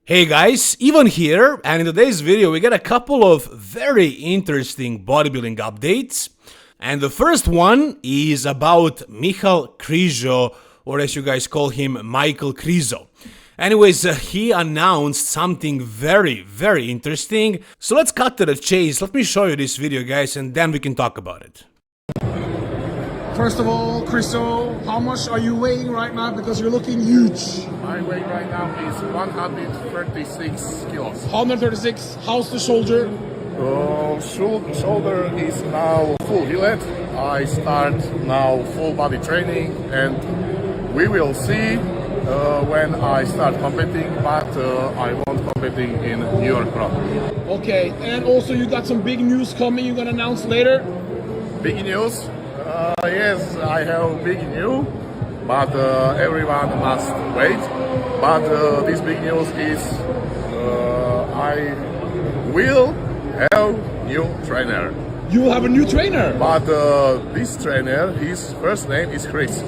Hey guys, Ivan here, and in today's video we got a couple of very interesting bodybuilding updates. And the first one is about Michal Krizo, or as you guys call him, Michael Krizo. Anyways, he announced something very interesting. So let's cut to the chase. Let me show you this video, guys, and then we can talk about it. First of all, Krizo, how much are you weighing right now? Because you're looking huge. My weight right now is 136 kilos. 136. How's the shoulder? Shoulder is now full healed. I start now full body training, and we will see when I start competing. But I won't competing in New York Pro. Okay, and also you got some big news coming. You're gonna announce later. Big news. Yes, I have big news, but everyone must wait. But this big news is I will have new trainer. You will have a new trainer. But this trainer, his first name is Chris.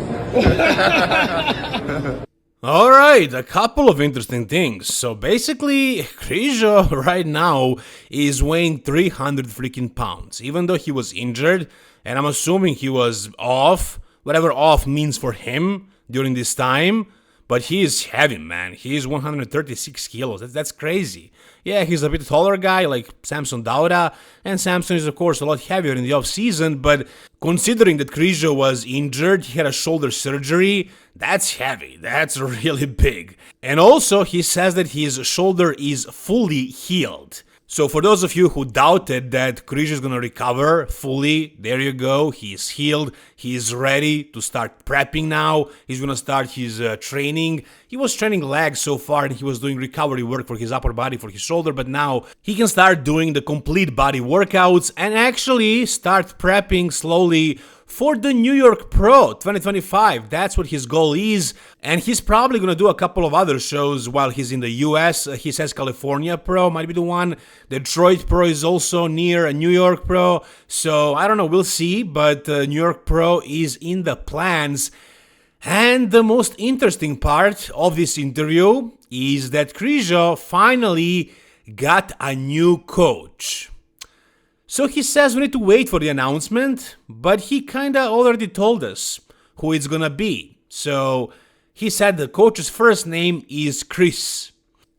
Alright, a couple of interesting things. So basically, Krizo right now is weighing 300 freaking pounds, even though he was injured, and I'm assuming he was off, whatever off means for him during this time, but he is heavy, man. He is 136 kilos, that's crazy. Yeah, he's a bit taller guy like Samson Dauda, and Samson is of course a lot heavier in the off season, but considering that Krizo was injured, he had a shoulder surgery, that's heavy, that's really big. And also, he says that his shoulder is fully healed. So for those of you who doubted that Krizo is gonna recover fully, there you go, he's healed, he's ready to start prepping now, he's gonna start his training. He was training legs so far and he was doing recovery work for his upper body, for his shoulder, but now he can start doing the complete body workouts and actually start prepping slowly for the New York Pro 2025. That's what his goal is, and he's probably gonna do a couple of other shows while he's in the US. He says California Pro might be the one, Detroit Pro is also near a New York Pro, so I don't know, we'll see, but New York Pro is in the plans. And the most interesting part of this interview is that Krizo finally got a new coach. So he says we need to wait for the announcement, but he kinda already told us who it's gonna be. So he said the coach's first name is Chris.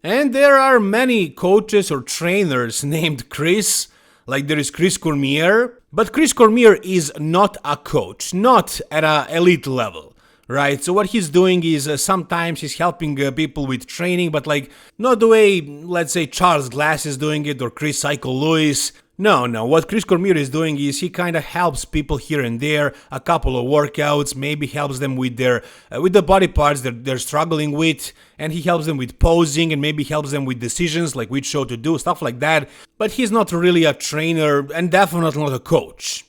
And there are many coaches or trainers named Chris, like there is Chris Cormier, but Chris Cormier is not a coach, not at an elite level. Right, so what he's doing is sometimes he's helping people with training, but like not the way, let's say, Charles Glass is doing it or Chris Cycle Lewis. No, what Chris Cormier is doing is he kind of helps people here and there, a couple of workouts, maybe helps them with their with the body parts that they're struggling with, and he helps them with posing and maybe helps them with decisions like which show to do, stuff like that. But he's not really a trainer and definitely not a coach.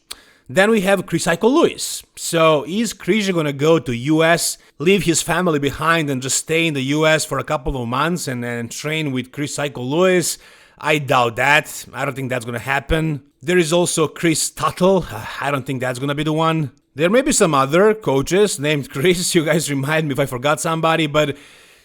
Then we have Chris Cycle Lewis. So is Krizo gonna go to US, leave his family behind and just stay in the US for a couple of months and train with Chris Cycle Lewis? I doubt that. I don't think that's gonna happen. There is also Chris Tuttle. I don't think that's gonna be the one. There may be some other coaches named Chris. You guys remind me if I forgot somebody, but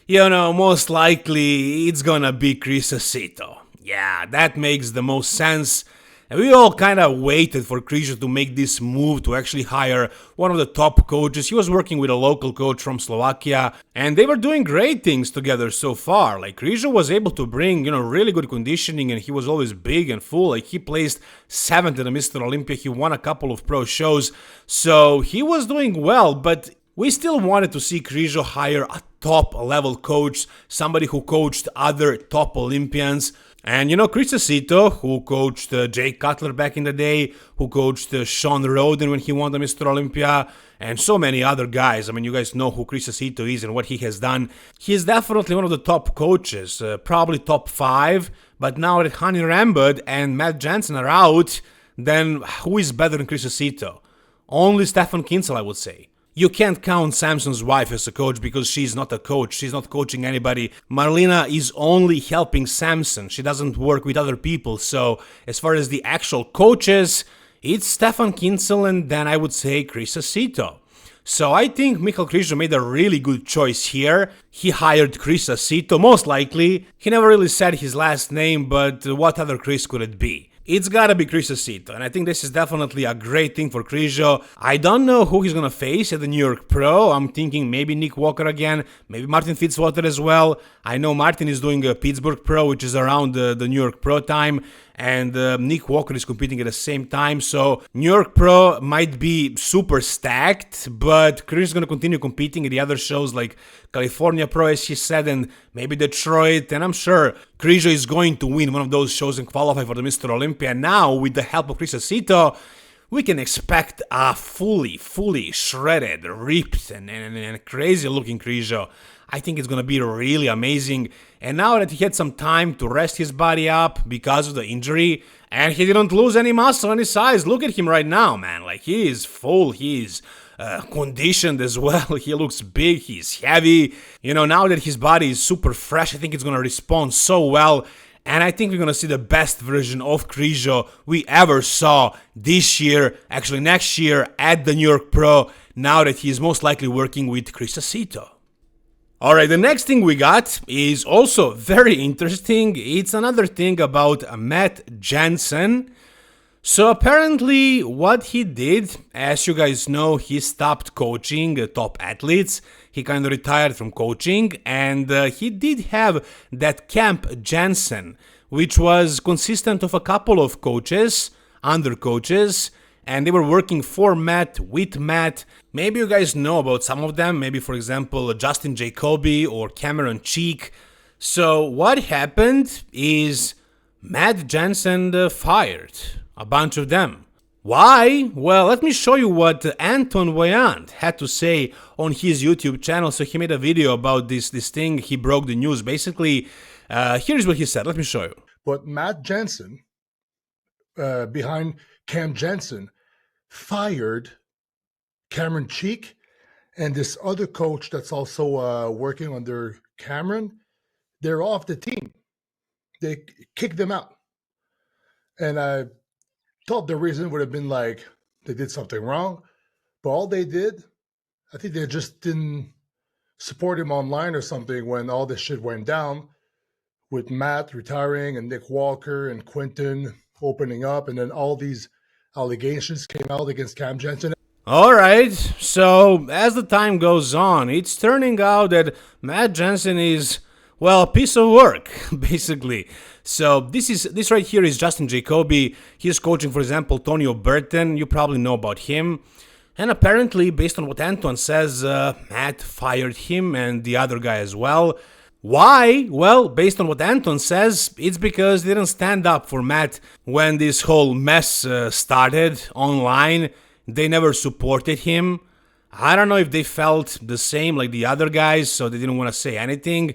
you know, most likely it's gonna be Chris Aceto. Yeah, that makes the most sense. And we all kind of waited for Krizo to make this move to actually hire one of the top coaches. He was working with a local coach from Slovakia, and they were doing great things together so far. Like Krizo was able to bring, really good conditioning, and he was always big and full. Like he placed 7th in the Mr. Olympia. He won a couple of pro shows, so he was doing well. But we still wanted to see Krizo hire a top level coach, somebody who coached other top Olympians. And Chris Aceto, who coached Jake Cutler back in the day, who coached Sean Roden when he won the Mr. Olympia, and so many other guys. I mean, you guys know who Chris Aceto is and what he has done. He is definitely one of the top coaches, probably top 5, but now that Hani Rambod and Matt Jansen are out, then who is better than Chris Aceto? Only Stefan Kinsel, I would say. You can't count Samson's wife as a coach because she's not a coach. She's not coaching anybody. Marlena is only helping Samson. She doesn't work with other people. So as far as the actual coaches, it's Stefan Kinsel and then I would say Chris Aceto. So I think Michal Krizo made a really good choice here. He hired Krizo, most likely. He never really said his last name, but what other Chris could it be? It's gotta be Krizo, and I think this is definitely a great thing for Krizo. I don't know who he's gonna face at the New York Pro. I'm thinking maybe Nick Walker again, maybe Martin Fitzwater as well. I know Martin is doing a Pittsburgh Pro, which is around the New York Pro time, and Nick Walker is competing at the same time, so New York Pro might be super stacked, but Krizo is gonna continue competing at the other shows like California Pro, as he said, and maybe Detroit, and I'm sure Krizo is going to win one of those shows and qualify for the Mr. Olympia. Now, with the help of Krizo, we can expect a fully shredded, ripped, and crazy-looking Krizo. I think it's gonna be really amazing. And now that he had some time to rest his body up because of the injury, and he didn't lose any muscle, any size, look at him right now, man. Like, he is full, he's conditioned as well. He looks big, he's heavy. You know, now that his body is super fresh, I think it's gonna respond so well. And I think we're gonna see the best version of Krizo we ever saw this year, actually next year at the New York Pro, now that he is most likely working with Krizo. Alright, the next thing we got is also very interesting. It's another thing about Matt Jansen. So apparently what he did, as you guys know, he stopped coaching top athletes. He kind of retired from coaching, and he did have that camp Jansen, which was consistent of a couple of coaches, under coaches, and they were working for Matt, with Matt. Maybe you guys know about some of them, maybe for example Justin Jacoby or Cameron Cheek. So what happened is Matt Jansen fired a bunch of them. Why? Well, let me show you what Anton Voyant had to say on his YouTube channel. So he made a video about this thing, he broke the news. Basically, here's what he said, let me show you. But Matt Jansen, behind Cam Jansen, fired Cameron Cheek and this other coach that's also working under Cameron. They're off the team. They kicked them out. And I thought the reason would have been like they did something wrong, but all they did, I think they just didn't support him online or something when all this shit went down with Matt retiring and Nick Walker and Quinton opening up, and then all these allegations came out against Cam Jansen. Alright, so as the time goes on, it's turning out that Matt Jansen is, well, a piece of work, basically. So this right here is Justin Jacoby. He's coaching, for example, Tonio Burton. You probably know about him. And apparently, based on what Anton says, Matt fired him and the other guy as well. Why? Well, based on what Anton says, it's because they didn't stand up for Matt when this whole mess started online. They never supported him. I don't know if they felt the same like the other guys, so they didn't want to say anything.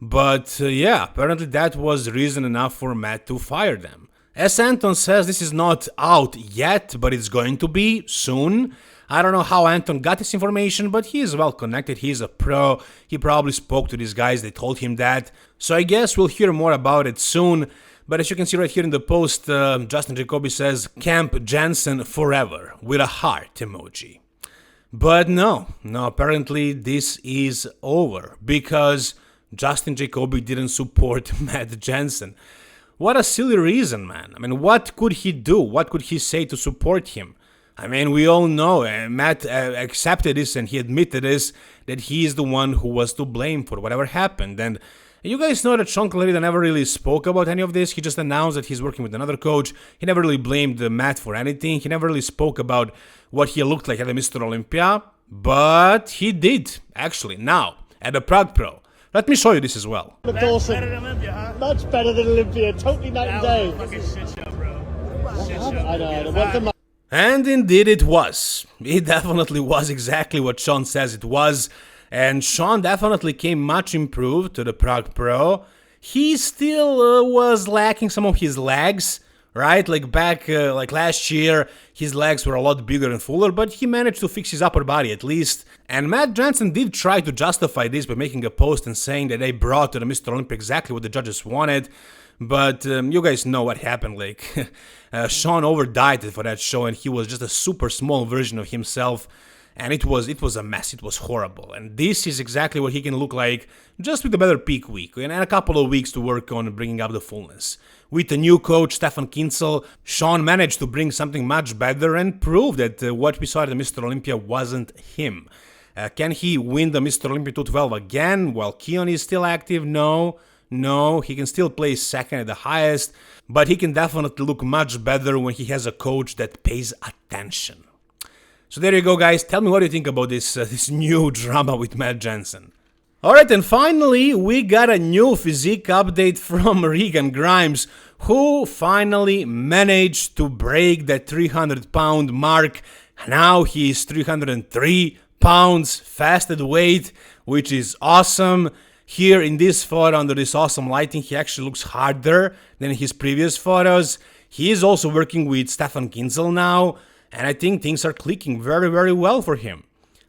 But yeah, apparently that was reason enough for Matt to fire them. As Anton says, this is not out yet, but it's going to be soon. I don't know how Anton got this information, but he is well connected, he's a pro, he probably spoke to these guys, they told him that. So I guess we'll hear more about it soon. But as you can see right here in the post, Justin Jacoby says, Camp Jansen forever, with a heart emoji. But no, apparently this is over, because Justin Jacoby didn't support Matt Jansen. What a silly reason, man. I mean, what could he do? What could he say to support him? I mean, we all know, Matt accepted this and he admitted this, that he is the one who was to blame for whatever happened. And you guys know that Sean Clarida never really spoke about any of this. He just announced that he's working with another coach. He never really blamed Matt for anything. He never really spoke about what he looked like at the Mr. Olympia. But he did, actually, now, at the Prague Pro. Let me show you this as well. Dawson. Better than Olympia, huh? Much better than Olympia. Totally night and day. Fucking shit show, bro. Shit show. I know. And indeed it was. It definitely was exactly what Sean says it was. And Sean definitely came much improved to the Prague Pro. He still was lacking some of his legs, right? Like back, like last year, his legs were a lot bigger and fuller, but he managed to fix his upper body at least. And Matt Jansen did try to justify this by making a post and saying that they brought to the Mr. Olympia exactly what the judges wanted. But you guys know what happened, like, Sean over-dieted for that show and he was just a super small version of himself. and it was a mess. It was horrible. And this is exactly what he can look like just with a better peak week and a couple of weeks to work on bringing up the fullness. With the new coach, Stefan Kinzel, Sean managed to bring something much better and prove that what we saw at the Mr. Olympia wasn't him. Can he win the Mr. Olympia 212 again while Keon is still active? No, he can still play second at the highest, but he can definitely look much better when he has a coach that pays attention. So there you go, guys. Tell me what you think about this new drama with Matt Jansen. Alright, and finally, we got a new physique update from Regan Grimes, who finally managed to break that 300-pound mark. Now he is 303 pounds fasted weight, which is awesome. Here in this photo, under this awesome lighting, he actually looks harder than his previous photos. He is also working with Stefan Kinzel now, and I think things are clicking very, very well for him.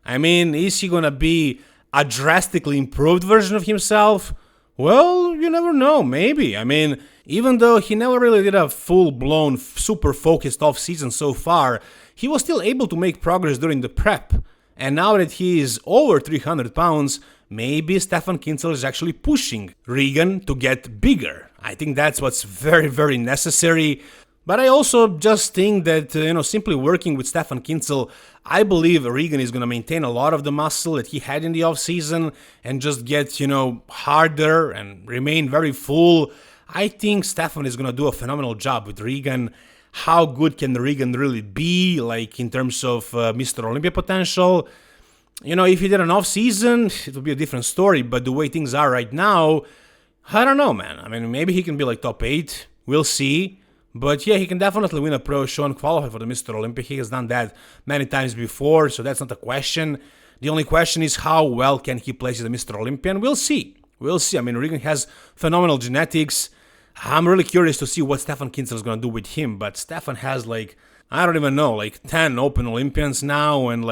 I mean, is he gonna be a drastically improved version of himself? Well, you never know, maybe. I mean, even though he never really did a full-blown, super focused off-season so far, he was still able to make progress during the prep. And now that he is over 300 pounds, maybe Stefan Kinzel is actually pushing Regan to get bigger. I think that's what's very, very necessary. But I also just think that, simply working with Stefan Kinzel, I believe Regan is going to maintain a lot of the muscle that he had in the off-season and just get, harder and remain very full. I think Stefan is going to do a phenomenal job with Regan. How good can Regan really be, like in terms of Mr. Olympia potential? If he did an off-season, it would be a different story, but the way things are right now, I don't know, man. I mean, maybe he can be like top 8, we'll see. But yeah, he can definitely win a pro show and qualify for the Mr. Olympia. He has done that many times before, so that's not a question. The only question is how well can he place at the Mr. Olympia, and we'll see. We'll see. I mean, Regan has phenomenal genetics. I'm really curious to see what Stefan Kinzel is going to do with him, but Stefan has I don't even know, 10 open Olympians now, and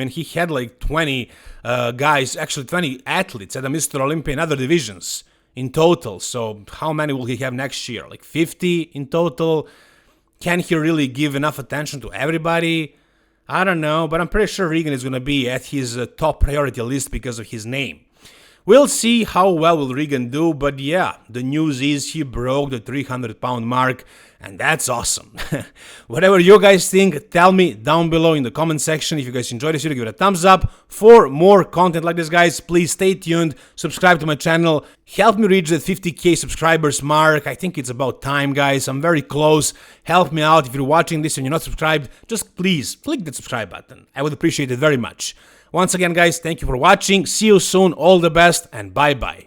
he had 20 guys, actually 20 athletes at the Mr. Olympia in other divisions in total. So how many will he have next year? 50 in total? Can he really give enough attention to everybody? I don't know, but I'm pretty sure Regan is going to be at his top priority list because of his name. We'll see how well will Regan do, but yeah, the news is he broke the 300-pound mark, and that's awesome. Whatever you guys think, tell me down below in the comment section. If you guys enjoyed this video, give it a thumbs up. For more content like this, guys, please stay tuned, subscribe to my channel, help me reach that 50k subscribers mark. I think it's about time, guys. I'm very close. Help me out. If you're watching this and you're not subscribed, just please click the subscribe button. I would appreciate it very much. Once again, guys, thank you for watching. See you soon. All the best, and bye-bye.